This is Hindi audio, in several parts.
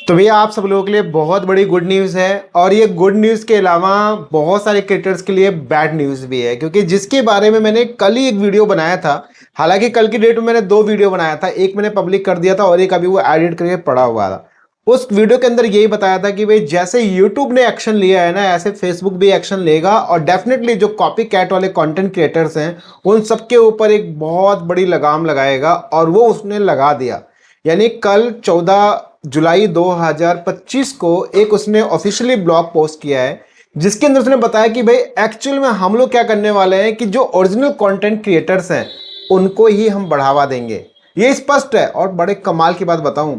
तो भैया आप सब लोगों के लिए बहुत बड़ी गुड न्यूज़ है। और ये गुड न्यूज़ के अलावा बहुत सारे क्रिएटर्स के लिए बैड न्यूज़ भी है, क्योंकि जिसके बारे में मैंने कल ही एक वीडियो बनाया था। हालांकि कल की डेट में मैंने दो वीडियो बनाया था, एक मैंने पब्लिक कर दिया था और एक अभी वो एडिट करके पड़ा हुआ था। उस वीडियो के अंदर यही बताया था कि भाई जैसे यूट्यूब ने एक्शन लिया है ना, ऐसे फेसबुक भी एक्शन लेगा और डेफिनेटली जो कॉपी कैट वाले कंटेंट क्रिएटर्स हैं उन सबके ऊपर एक बहुत बड़ी लगाम लगाएगा, और वो उसने लगा दिया। यानी कल 14 जुलाई 2025 को एक उसने ऑफिशियली ब्लॉग पोस्ट किया है, जिसके अंदर उसने बताया कि भाई एक्चुअल में हम लोग क्या करने वाले हैं कि जो ओरिजिनल कंटेंट क्रिएटर्स हैं उनको ही हम बढ़ावा देंगे। ये स्पष्ट है। और बड़े कमाल की बात बताऊं,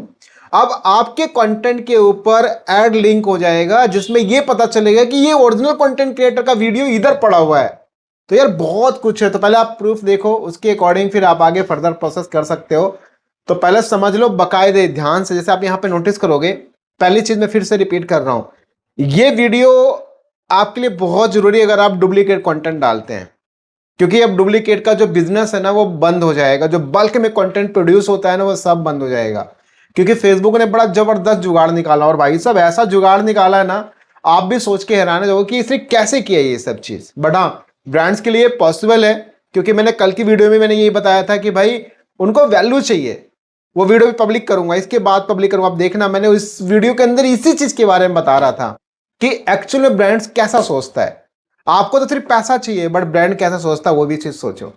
अब आपके कंटेंट के ऊपर एड लिंक हो जाएगा जिसमें ये पता चलेगा कि ये ओरिजिनल कंटेंट क्रिएटर का वीडियो इधर पड़ा हुआ है। तो यार बहुत कुछ है। तो पहले आप प्रूफ देखो, उसके अकॉर्डिंग फिर आप आगे फर्दर प्रोसेस कर सकते हो। तो पहले समझ लो बकायदे ध्यान से, जैसे आप यहां पे नोटिस करोगे। पहली चीज मैं फिर से रिपीट कर रहा हूं, ये वीडियो आपके लिए बहुत जरूरी है अगर आप डुप्लीकेट कंटेंट डालते हैं, क्योंकि अब डुप्लीकेट का जो बिजनेस है ना वो बंद हो जाएगा। जो बल्क में कंटेंट प्रोड्यूस होता है ना वो सब बंद हो जाएगा, क्योंकि फेसबुक ने बड़ा जबरदस्त जुगाड़ निकाला। और भाई साहब ऐसा जुगाड़ निकाला है ना, आप भी सोच के हैरान हो जाओगे कि इसने कैसे किया ये सब चीज। बट हाँ, ब्रांड्स के लिए पॉसिबल है, क्योंकि मैंने कल की वीडियो में मैंने यही बताया था कि भाई उनको वैल्यू चाहिए। वो वीडियो भी पब्लिक करूंगा, इसके बाद पब्लिक करूंगा, आप देखना। मैंने इस वीडियो के अंदर इसी चीज के बारे में बता रहा था कि एक्चुअल में ब्रांड्स कैसा सोचता है। आपको तो सिर्फ पैसा चाहिए, बट ब्रांड कैसा सोचता है वो भी चीज सोचो।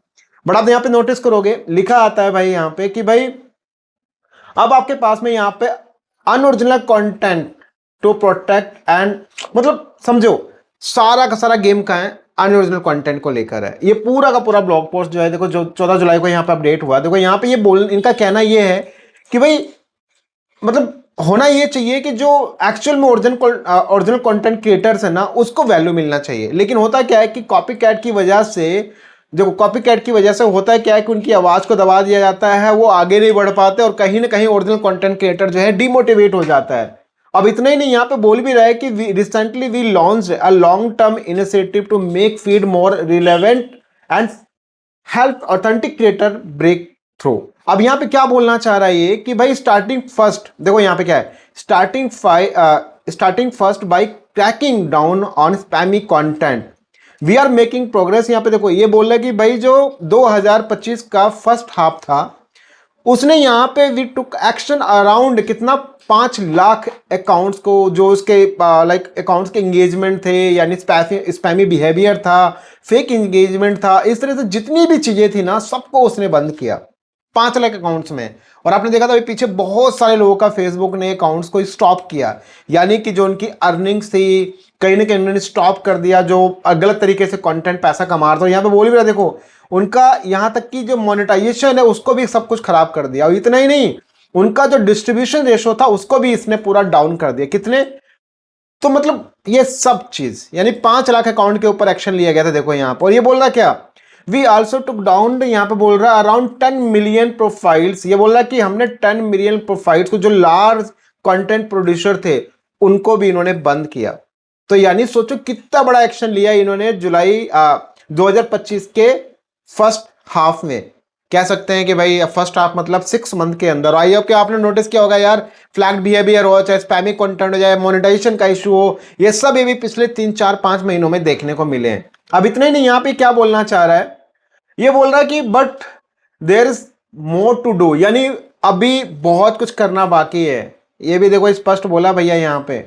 बट आप यहां पे नोटिस करोगे लिखा आता है भाई यहां पे कि भाई अब आपके पास में यहां पे unoriginal content to protect and, मतलब समझो सारा का सारा गेम का है अनओरिजिनल कंटेंट को लेकर है। ये पूरा का पूरा ब्लॉग पोस्ट जो है, देखो जो 14 जुलाई को यहाँ पे अपडेट हुआ, देखो यहाँ पे ये बोल इनका कहना ये है कि भाई मतलब होना ये चाहिए कि जो एक्चुअल में ओरिजिनल कंटेंट क्रिएटर्स है ना उसको वैल्यू मिलना चाहिए। लेकिन होता क्या है कि कॉपी कैट की वजह से, जो कॉपी कैट की वजह से होता है क्या है कि उनकी आवाज को दबा दिया जाता है, वो आगे नहीं बढ़ पाते और कहीं ना कहीं ओरिजिनल कंटेंट क्रिएटर जो है डिमोटिवेट हो जाता है। अब इतना ही नहीं, यहाँ पे बोल भी रहा है कि recently we launch a long term initiative to make feed more relevant and help authentic creator break through. अब यहां पे क्या बोलना चाह रहा है ये कि भाई स्टार्टिंग फर्स्ट, देखो यहां पे क्या है, starting first by cracking down on spammy content we are making progress. यहां पे देखो ये बोल रहा है कि भाई जो 2025 का फर्स्ट हाफ था उसने यहाँ पे वी टुक एक्शन अराउंड कितना 5 लाख अकाउंट्स को, जो उसके लाइक अकाउंट्स के एंगेजमेंट थे, यानी स्पैमी बिहेवियर था, फेक एंगेजमेंट था, इस तरह से जितनी भी चीजें थी ना सबको उसने बंद किया 5 लाख अकाउंट्स में। और आपने देखा था पीछे बहुत सारे लोगों का फेसबुक ने अकाउंट्स को स्टॉप किया, यानी कि जो उनकी अर्निंग्स थी कहीं ना कहीं उन्होंने स्टॉप कर दिया, जो गलत तरीके से कंटेंट पैसा कमा रहा था। यहाँ पे बोल भी रहा देखो उनका यहाँ तक कि जो मोनेटाइजेशन है उसको भी सब कुछ खराब कर दिया। और इतना ही नहीं, उनका जो डिस्ट्रीब्यूशन रेशो था उसको भी इसने पूरा डाउन कर दिया। कितने, तो मतलब ये सब चीज, यानी 5 लाख अकाउंट के ऊपर एक्शन लिया गया था। देखो यहाँ पर ये बोल रहा क्या, वी ऑल्सो टुक डाउन, यहाँ पे बोल रहा है अराउंड 10 मिलियन प्रोफाइल्स। ये बोल रहा है कि हमने 10 मिलियन प्रोफाइल्स को, जो लार्ज कंटेंट प्रोड्यूसर थे उनको भी इन्होंने बंद किया। तो यानी सोचो कितना बड़ा एक्शन लिया इन्होंने जुलाई 2025 के फर्स्ट हाफ में। कह सकते हैं कि भाई फर्स्ट हाफ मतलब 6 मंथ के अंदर। आई होप कि आपने नोटिस किया होगा यार, फ्लैग बिहेवियर हो चाहे स्पैमी कंटेंट हो जाए मोनेटाइजेशन का इशू हो, ये सब ये भी पिछले 3 4 5 महीनों में देखने को मिले हैं। अब इतना ही नहीं, यहाँ पे क्या बोलना चाह रहा है, ये बोल रहा है कि but there is more to do, यानी अभी बहुत कुछ करना बाकी है। ये भी देखो स्पष्ट बोला भैया यहाँ पे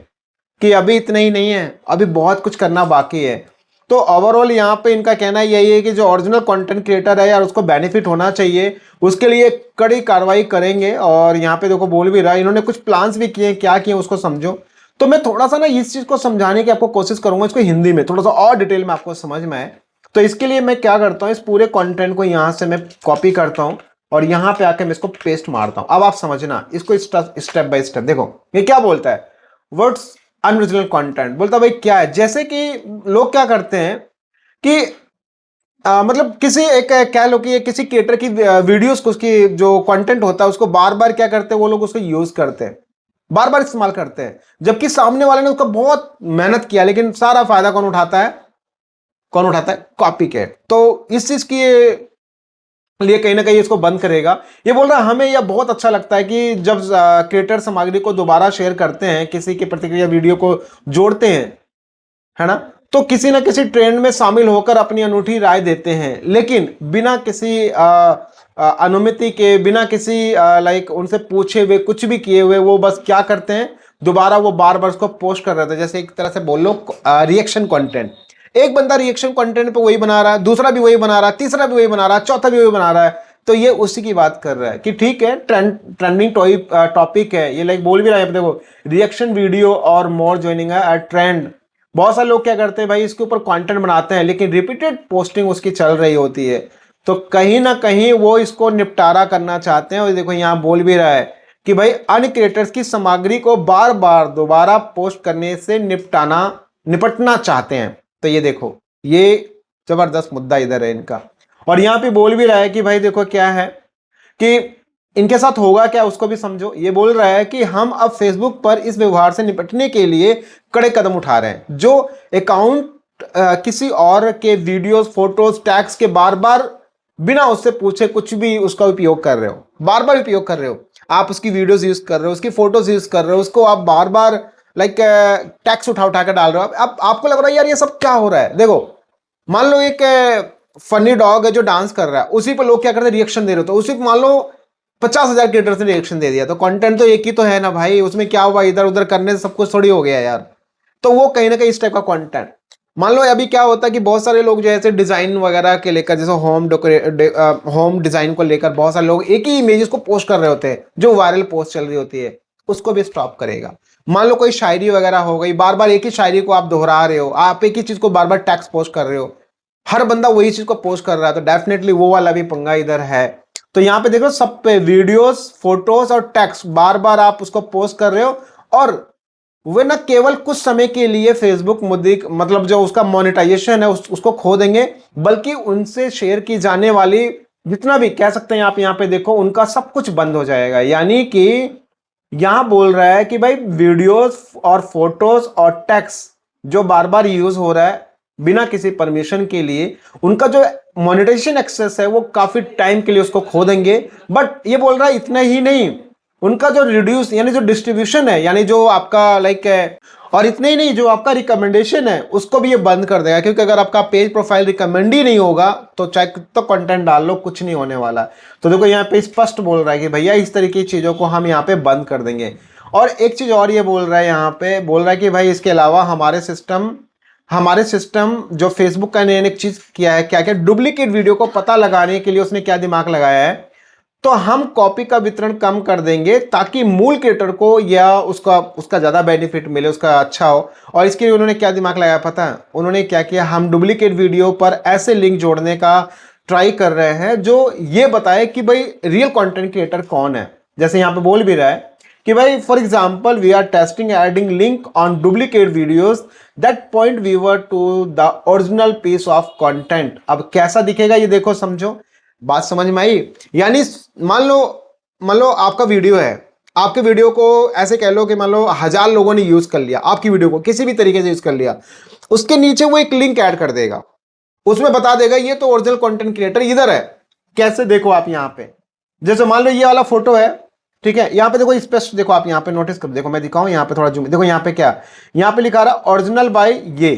कि अभी इतना ही नहीं है, अभी बहुत कुछ करना बाकी है। तो ओवरऑल यहाँ पे इनका कहना यही है कि जो ओरिजिनल कंटेंट क्रिएटर है यार उसको बेनिफिट होना चाहिए, उसके लिए कड़ी कार्रवाई करेंगे। और यहाँ पे देखो बोल भी रहा है, इन्होंने कुछ प्लान्स भी किए, क्या किए उसको समझो। तो मैं थोड़ा सा ना इस चीज को समझाने की आपको कोशिश करूंगा, इसको हिंदी में थोड़ा सा और डिटेल में आपको समझ में आए। तो इसके लिए मैं क्या करता हूँ, इस पूरे कंटेंट को यहाँ से मैं कॉपी करता हूँ और यहाँ पे आके मैं इसको पेस्ट मारता हूँ। अब आप समझना इसको स्टेप बाय स्टेप। देखो ये क्या बोलता है, वर्ड्स अनओरिजिनल कंटेंट, बोलता भाई क्या है, जैसे कि लोग क्या करते हैं कि मतलब किसी एक कह लो कि किसी क्रिएटर की वीडियोस को, उसकी जो कंटेंट होता है उसको बार बार क्या करते हैं वो लोग, उसको यूज करते हैं, बार बार इस्तेमाल करते हैं, जबकि सामने वाले ने उसका बहुत मेहनत किया, लेकिन सारा फायदा कौन उठाता है, कौन उठाता है, कॉपी कैट। तो इस चीज की लिए कहीं ना कहीं इसको बंद करेगा। ये बोल रहा है हमें यह बहुत अच्छा लगता है कि जब क्रिएटर सामग्री को दोबारा शेयर करते हैं, किसी की प्रतिक्रिया वीडियो को जोड़ते हैं, है ना, तो किसी ना किसी ट्रेंड में शामिल होकर अपनी अनूठी राय देते हैं, लेकिन बिना किसी अनुमति के, बिना किसी लाइक उनसे पूछे हुए, कुछ भी किए हुए, वो बस क्या करते हैं, दोबारा वो बार बार उसको पोस्ट कर रहे थे। जैसे एक तरह से बोल लो रिएक्शन कंटेंट, एक बंदा रिएक्शन कंटेंट पे वही बना रहा है, दूसरा भी वही बना रहा है, तीसरा भी वही बना रहा है, चौथा भी वही बना रहा है। तो ये उसी की बात कर रहा है कि ठीक है, ट्रेंडिंग टॉपिक है ये, लाइक बोल भी रहा है, देखो रिएक्शन वीडियो और मोर ज्वाइनिंग है ट्रेंड। बहुत सारे लोग क्या करते हैं भाई, इसके ऊपर कंटेंट बनाते हैं, लेकिन रिपीटेड पोस्टिंग उसकी चल रही होती है, तो कहीं ना कहीं वो इसको निपटारा करना चाहते हैं। और देखो यहाँ बोल भी रहा है कि भाई अन्य क्रिएटर्स की सामग्री को बार बार दोबारा पोस्ट करने से निपटना चाहते हैं। तो ये देखो, ये जबरदस्त मुद्दा इधर है इनका। और यहाँ पे बोल भी रहा है कि भाई देखो क्या है कि इनके साथ होगा क्या, उसको भी समझो। ये बोल रहा है कि हम अब फेसबुक पर इस व्यवहार से निपटने के लिए कड़े कदम उठा रहे हैं। जो अकाउंट किसी और के वीडियोस, फोटोज, टैग्स के बार बार बिना उससे पूछे कुछ भी उसका उपयोग कर रहे हो, बार बार उपयोग कर रहे हो, आप उसकी वीडियोस यूज कर रहे हो, उसकी फोटोज यूज कर रहे हो, उसको आप बार बार लाइक टैक्स उठा उठा कर डाल रहे हो। अब आपको लग रहा है यार ये सब क्या हो रहा है। देखो मान लो एक फनी डॉग है जो डांस कर रहा है, उसी पर लोग क्या करते हैं, रिएक्शन दे रहे हो, तो उसी पर मान लो 50,000 क्रिएटर्स ने रिएक्शन दे दिया, तो कंटेंट तो एक ही तो है ना भाई, उसमें क्या हुआ, इधर उधर करने से सब कुछ थोड़ी हो गया यार। तो वो कहीं ना कहीं इस टाइप का कंटेंट, मान लो अभी क्या होता है कि बहुत सारे लोग जो है डिजाइन वगैरह के लेकर, जैसे होम डिजाइन को लेकर बहुत सारे लोग एक ही इमेजेस को पोस्ट कर रहे होते हैं, जो वायरल पोस्ट चल रही होती है, उसको भी स्टॉप करेगा। मान लो कोई शायरी वगैरह हो गई, बार बार एक ही शायरी को आप दोहरा रहे हो, आप एक ही चीज को बार बार टैक्स पोस्ट कर रहे हो, हर बंदा वही चीज को पोस्ट कर रहा है, तो डेफिनेटली वो वाला भी पंगा इधर है। तो यहाँ पे देखो सब पे वीडियोस, फोटोज और टेक्स्ट बार बार आप उसको पोस्ट कर रहे हो, और वे न केवल कुछ समय के लिए फेसबुक मतलब जो उसका मोनेटाइजेशन है उसको खो देंगे, बल्कि उनसे शेयर की जाने वाली जितना भी कह सकते हैं आप यहाँ पे देखो, उनका सब कुछ बंद हो जाएगा। यानी कि यहां बोल रहा है कि भाई वीडियोस और फोटोज और टेक्स्ट जो बार बार यूज हो रहा है बिना किसी परमिशन के लिए, उनका जो मोनेटाइजेशन एक्सेस है वो काफी टाइम के लिए उसको खो देंगे। बट ये बोल रहा है इतना ही नहीं, उनका जो रिड्यूस यानी जो डिस्ट्रीब्यूशन है, यानी जो आपका लाइक है, और इतना ही नहीं, जो आपका रिकमेंडेशन है उसको भी ये बंद कर देगा। क्योंकि अगर आपका पेज प्रोफाइल रिकमेंड ही नहीं होगा तो चाहे तो कंटेंट डाल लो, कुछ नहीं होने वाला। तो देखो यहाँ पे स्पष्ट बोल रहा है कि भैया इस तरीके की चीजों को हम यहाँ पे बंद कर देंगे। और एक चीज और ये बोल रहा है, यहाँ पे बोल रहा है कि भाई इसके अलावा हमारे सिस्टम जो फेसबुक का ने एक चीज किया है, क्या क्या डुप्लीकेट वीडियो को पता लगाने के लिए उसने क्या दिमाग लगाया है, तो हम कॉपी का वितरण कम कर देंगे ताकि मूल क्रिएटर को या उसका ज्यादा बेनिफिट मिले, उसका अच्छा हो। और इसके लिए उन्होंने क्या दिमाग लगाया पता है, उन्होंने क्या किया, हम डुप्लीकेट वीडियो पर ऐसे लिंक जोड़ने का ट्राई कर रहे हैं जो ये बताए कि भाई रियल कंटेंट क्रिएटर कौन है। जैसे यहाँ पे बोल भी रहा है कि भाई for example we are testing adding link on duplicate videos that point viewer to the original piece of content. अब कैसा दिखेगा ये देखो, समझो, बात समझ में आई। यानी मान लो आपका वीडियो है, आपके वीडियो को ऐसे कह लो कि मान लो 1000 लोगों ने यूज कर लिया, आपकी वीडियो को किसी भी तरीके से यूज कर लिया, उसके नीचे वो एक लिंक ऐड कर देगा, उसमें बता देगा ये तो ओरिजिनल कंटेंट क्रिएटर इधर है। कैसे देखो आप यहाँ पे, जैसे मान लो ये वाला फोटो है, ठीक है, यहाँ पे देखो स्पष्ट देखो, आप यहाँ पे नोटिस कर देखो, मैं दिखाऊं यहाँ पे थोड़ा जूम, देखो यहाँ पे क्या, यहाँ पे लिखा रहा ओरिजिनल बाय ये।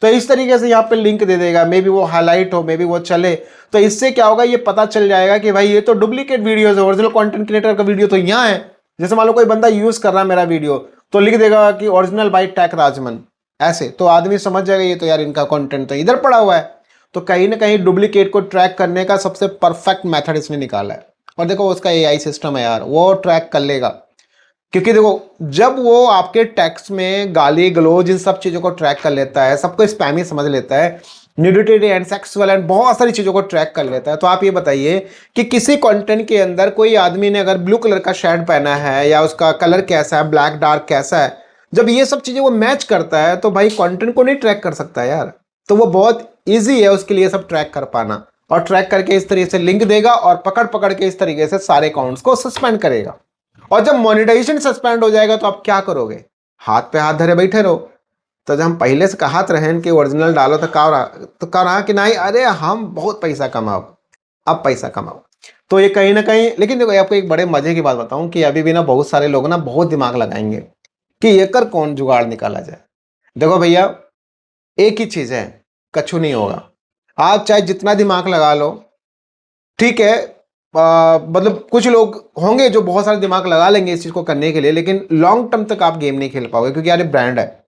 तो इस तरीके से यहाँ पे लिंक दे देगा, मे बी वो हाईलाइट हो, मे बी वो चले, तो इससे क्या होगा, ये पता चल जाएगा कि भाई ये तो डुप्लीकेट वीडियो है, ओरिजिनल कंटेंट क्रिएटर का वीडियो तो यहाँ है। जैसे मान लो कोई बंदा यूज कर रहा है मेरा वीडियो, तो लिख देगा कि ओरिजिनल बाय टैक राजमन, ऐसे, तो आदमी समझ जाएगा ये तो यार इनका कंटेंट तो इधर पड़ा हुआ है। तो कहीं ना कहीं डुप्लीकेट को ट्रैक करने का सबसे परफेक्ट मेथड इसने निकाला है। और देखो उसका एआई सिस्टम है यार, वो ट्रैक कर लेगा। क्योंकि देखो जब वो आपके टेक्स्ट में गाली गलौज इन सब चीजों को ट्रैक कर लेता है, सबको स्पैमी समझ लेता है, न्यूडिटी एंड सेक्सुअल एंड बहुत सारी चीजों को ट्रैक कर लेता है, तो आप ये बताइए कि किसी कंटेंट के अंदर कोई आदमी ने अगर ब्लू कलर का शर्ट पहना है या उसका कलर कैसा है, ब्लैक डार्क कैसा है, जब ये सब चीजें वो मैच करता है तो भाई कंटेंट को नहीं ट्रैक कर सकता यार। तो वो बहुत ईजी है उसके लिए सब ट्रैक कर पाना, और ट्रैक करके इस तरीके से लिंक देगा और पकड़ पकड़ के इस तरीके से सारे अकाउंट्स को सस्पेंड करेगा। और जब मोनेटाइजेशन सस्पेंड हो जाएगा तो आप क्या करोगे, हाथ पे हाथ धरे बैठे रहो। तो जब हम पहले से कहत रहें कि ओरिजिनल डालो तो कह रहा कि नहीं, अरे हम बहुत पैसा कमाओ, अब पैसा कमाओ। तो ये कहीं ना कहीं, लेकिन देखो आपको एक बड़े मजे की बात बताऊं कि अभी भी ना बहुत सारे लोग ना बहुत दिमाग लगाएंगे कि ये कर कौन जुगाड़ निकाला जाए। देखो भैया, एक ही चीज है, कछु नहीं होगा। आप चाहे जितना दिमाग लगा लो, ठीक है, मतलब कुछ लोग होंगे जो बहुत सारा दिमाग लगा लेंगे इस चीज को करने के लिए, लेकिन लॉन्ग टर्म तक आप गेम नहीं खेल पाओगे, क्योंकि यार ब्रांड है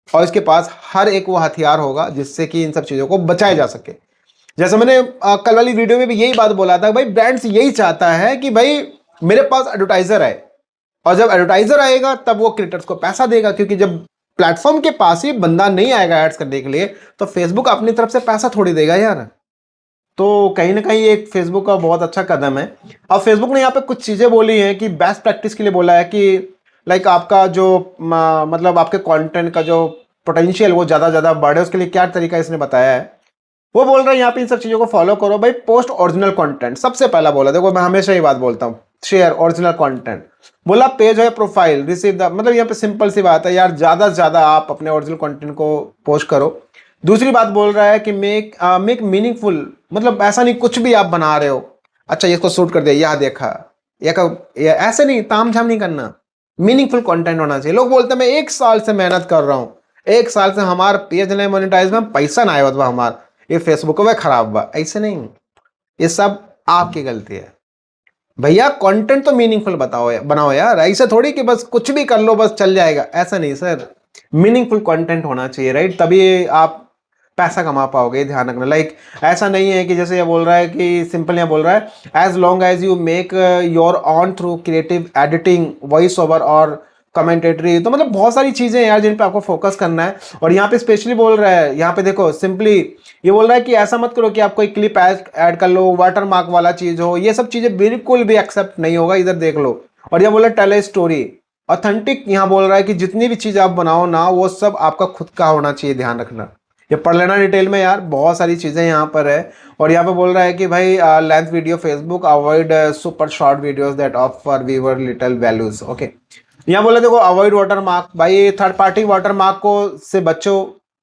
और इसके पास हर एक वो हथियार होगा जिससे कि इन सब चीजों को बचाया जा सके। जैसे मैंने कल वाली वीडियो में भी यही बात बोला था, भाई ब्रांड्स यही चाहता है कि भाई मेरे पास एडवर्टाइजर आए, और जब एडवर्टाइजर आएगा तब वो क्रिएटर्स को पैसा देगा, क्योंकि जब प्लेटफॉर्म के पास ही बंदा नहीं आएगा एड्स करने के लिए तो फेसबुक अपनी तरफ से पैसा थोड़ी देगा यार। तो कहीं ना कहीं एक फेसबुक का बहुत अच्छा कदम है। अब फेसबुक ने यहाँ पे कुछ चीजें बोली हैं कि बेस्ट प्रैक्टिस के लिए बोला है कि लाइक आपका जो मतलब आपके कंटेंट का जो पोटेंशियल वो ज्यादा बढ़े, उसके लिए क्या तरीका इसने बताया है। वो बोल रहा है यहाँ पे इन सब चीजों को फॉलो करो भाई। पोस्ट ओरिजिनल कंटेंट सबसे पहला बोला, देखो मैं हमेशा ये बात बोलता हूँ, शेयर ओरिजिनल कंटेंट। बोला पेज है प्रोफाइल रिसीव द, मतलब यहाँ पे सिंपल सी बात है यार, ज्यादा से ज्यादा आप अपने ओरिजिनल कंटेंट को पोस्ट करो। दूसरी बात बोल रहा है कि मेक मीनिंगफुल, मतलब ऐसा नहीं कुछ भी आप बना रहे हो, अच्छा इसको शूट कर दिया, यह देखा, या ऐसे नहीं ताम झाम नहीं करना, मीनिंगफुल कंटेंट होना चाहिए। लोग बोलते हैं मैं 1 साल से मेहनत कर रहा हूँ, 1 साल से हमारा पेज नहीं मोनेटाइज में पैसा ना आया हमारा, ये फेसबुक में खराब हुआ, ऐसे नहीं। ये सब आपकी गलती है भैया। कंटेंट तो मीनिंगफुल बताओ बनाओ यार, ऐसे थोड़ी कि बस कुछ भी कर लो बस चल जाएगा, ऐसा नहीं सर। मीनिंगफुल कंटेंट होना चाहिए, राइट, तभी आप पैसा कमा पाओगे, ध्यान रखना। लाइक ऐसा नहीं है कि जैसे ये बोल रहा है कि सिंपल ये बोल रहा है as long as you make your own through creative editing voice over और कमेंटेटरी, तो मतलब बहुत सारी चीजें हैं यार जिन पे आपको फोकस करना है। और यहाँ पे स्पेशली बोल रहा है, यहाँ पे देखो सिंपली ये बोल रहा है कि ऐसा मत करो कि आप कोई क्लिप ऐड कर लो, वाटर मार्क वाला चीज हो, ये सब चीजें बिल्कुल भी एक्सेप्ट नहीं होगा, इधर देख लो। और ये बोला टेल ए स्टोरी ऑथेंटिक, यहाँ बोल रहा है कि जितनी भी चीज आप बनाओ ना वो सब आपका खुद का होना चाहिए, ध्यान रखना। ये पढ़ लेना डिटेल में यार, बहुत सारी चीजें यहाँ पर है। और यहाँ पे बोल रहा है कि भाई length video Facebook avoid super short videos that offer viewer little values, okay. यहाँ बोले देखो अवॉइड वाटर मार्क, भाई थर्ड पार्टी वाटर मार्क को से बचो।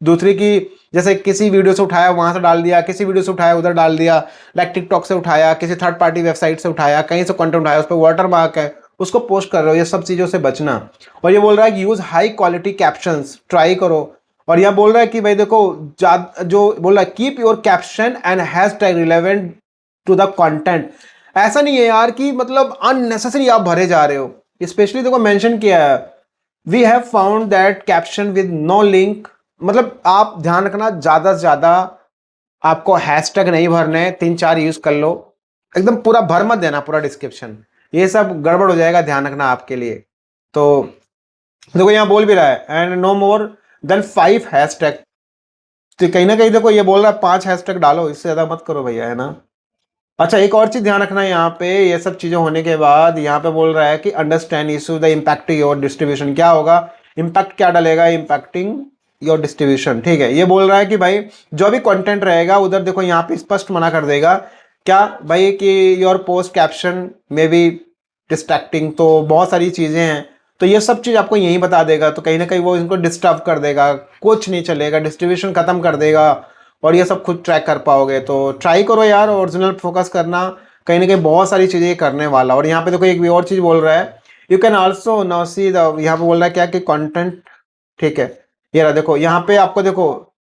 दूसरी की जैसे किसी वीडियो से उठाया वहां से डाल दिया, किसी वीडियो से उठाया उधर डाल दिया, लाइक टिकटॉक से उठाया, किसी थर्ड पार्टी वेबसाइट से उठाया, कहीं से कंटेंट उठाया, उस पर वाटर मार्क है, उसको पोस्ट कर रहे हो, ये सब चीजों से बचना। और ये बोल रहा है कि use high quality captions try करो। और यह बोल रहा है कि भाई देखो जो बोल रहा है keep your caption and hashtag relevant to the content. ऐसा नहीं है यार कि मतलब अननेसेसरी आप भरे जा रहे हो, स्पेशली देखो मेंशन किया है we have found that caption with no link, मतलब आप ध्यान रखना ज्यादा से ज्यादा आपको हैशटैग नहीं भरने, 3-4 यूज कर लो, एकदम पूरा भर मत देना पूरा डिस्क्रिप्शन, ये सब गड़बड़ हो जाएगा, ध्यान रखना आपके लिए। तो देखो यहाँ बोल भी रहा है and no more than 5 hashtag, तो कहीं ना कहीं देखो ये बोल रहा है 5 हैशटैग डालो, इससे ज्यादा मत करो भैया, है ना। अच्छा एक और चीज ध्यान रखना है यहाँ पे, ये सब चीजें होने के बाद यहाँ पे बोल रहा है कि understand issue the impact your distribution, क्या होगा इम्पैक्ट, क्या डलेगा इम्पैक्टिंग योर डिस्ट्रीब्यूशन, ठीक है। ये बोल रहा है कि भाई जो भी कंटेंट रहेगा उधर देखो यहाँ पे स्पष्ट मना कर देगा क्या भाई कि योर पोस्ट कैप्शन में बी डिस्ट्रैक्टिंग, तो बहुत सारी चीजें हैं, तो ये सब चीज आपको यही बता देगा, तो कहीं ना कहीं वो इनको डिस्टर्ब कर देगा, कुछ नहीं चलेगा, डिस्ट्रीब्यूशन खत्म कर देगा और ये सब खुद ट्रैक कर पाओगे। तो ट्राई करो यार ओरिजिनल फोकस करना, कहीं ना कहीं बहुत सारी चीजें करने वाला। और यहाँ पे देखो एक भी और चीज बोल रहा है you can also now see the, यहाँ पे बोल रहा है क्या कि कंटेंट, ठीक है। ये रहा देखो यहाँ पे आपको देखो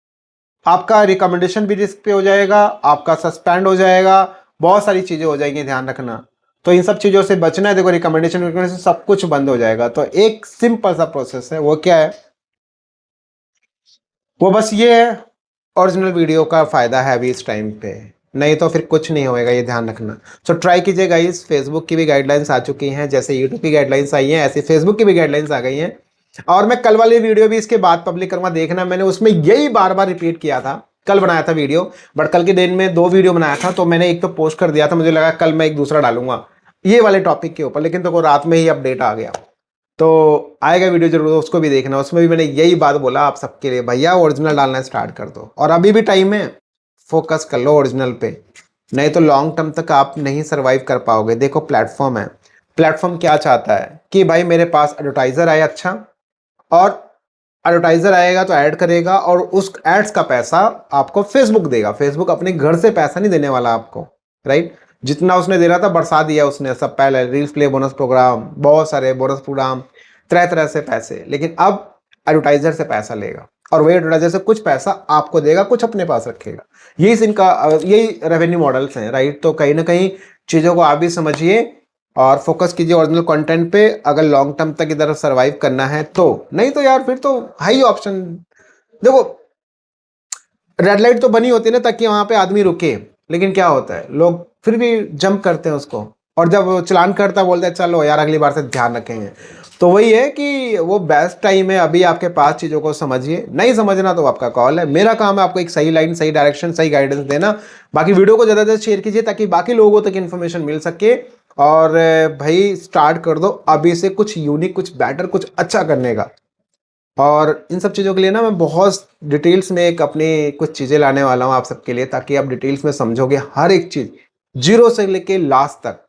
आपका रिकमेंडेशन भी रिस्क पे हो जाएगा, आपका सस्पेंड हो जाएगा, बहुत सारी चीजें हो जाएंगी, ध्यान रखना। तो इन सब चीजों से बचना है, देखो रिकमेंडेशन सब कुछ बंद हो जाएगा। तो एक सिंपल सा प्रोसेस है, वो क्या है, वो बस ये है, ओरिजिनल वीडियो का फायदा है अभी इस टाइम पे, नहीं तो फिर कुछ नहीं होएगा, ये ध्यान रखना। सो ट्राई कीजिएगा, इस फेसबुक की भी गाइडलाइंस आ चुकी हैं, जैसे यूट्यूब की गाइडलाइंस आई हैं ऐसे फेसबुक की भी गाइडलाइंस आ गई हैं। और मैं कल वाली वीडियो भी इसके बाद पब्लिक करूंगा, देखना, मैंने उसमें यही बार बार रिपीट किया था। कल बनाया था वीडियो, बट कल के दिन में 2 वीडियो बनाया था, तो मैंने एक तो पोस्ट कर दिया था, मुझे लगा कल मैं एक दूसरा डालूंगा ये वाले टॉपिक के ऊपर, लेकिन तो रात में ही अपडेट आ गया। तो आएगा वीडियो जरूर, उसको भी देखना, उसमें भी मैंने यही बात बोला आप सबके लिए, भैया ओरिजिनल डालना स्टार्ट कर दो, और अभी भी टाइम है, फोकस कर लो ओरिजिनल पे, नहीं तो लॉन्ग टर्म तक आप नहीं सरवाइव कर पाओगे। देखो प्लेटफॉर्म है, प्लेटफॉर्म क्या चाहता है कि भाई मेरे पास एडवर्टाइजर आए, अच्छा, और एडवर्टाइजर आएगा तो ऐड करेगा और उस एड्स का पैसा आपको फेसबुक देगा, फेसबुक अपने घर से पैसा नहीं देने वाला आपको, राइट। जितना उसने दे रहा था बरसा दिया उसने सब, पहले रील्स प्ले बोनस प्रोग्राम, बहुत सारे बोनस प्रोग्राम, तरह तरह से पैसे। लेकिन अब एडवर्टाइजर से पैसा लेगा और वही एडवर्टाइजर से कुछ पैसा आपको देगा, कुछ अपने पास रखेगा। यही इनका यही रेवेन्यू मॉडल्स हैं, राइट। तो कहीं ना कहीं चीज़ों को आप भी समझिए और फोकस कीजिए ओरिजिनल कंटेंट पे, अगर लॉन्ग टर्म तक इधर सरवाइव करना है तो। नहीं तो यार फिर तो हाई ऑप्शन, देखो रेड लाइट तो बनी होती है ना ताकि वहां पे आदमी रुके, लेकिन क्या होता है लोग फिर भी जंप करते हैं उसको, और जब वो चलान करता बोलते हैं चलो यार अगली बार से ध्यान रखेंगे। तो वही है कि वो बेस्ट टाइम है अभी आपके पास, चीज़ों को समझिए। नहीं समझना तो आपका कॉल है, मेरा काम है आपको एक सही लाइन, सही डायरेक्शन, सही गाइडेंस देना। बाकी वीडियो को ज़्यादा से शेयर कीजिए ताकि बाकी लोगों तक इन्फॉर्मेशन मिल सके। और भाई स्टार्ट कर दो अभी से कुछ यूनिक, कुछ बेटर, कुछ अच्छा करने का। और इन सब चीज़ों के लिए ना मैं बहुत डिटेल्स में एक अपनी कुछ चीज़ें लाने वाला हूँ आप सबके लिए, ताकि आप डिटेल्स में समझोगे हर एक चीज़, जीरो से लेके लास्ट तक,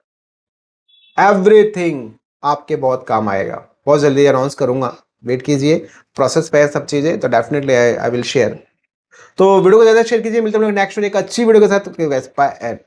एवरीथिंग आपके बहुत काम आएगा। बहुत जल्दी अनाउंस करूंगा, वेट कीजिए। प्रोसेस पे है सब चीज़ें, तो डेफिनेटली आई विल शेयर। तो वीडियो को ज़्यादा शेयर कीजिए। मिलते हैं नेक्स्ट वीडियो एक अच्छी वीडियो के साथ। बाय।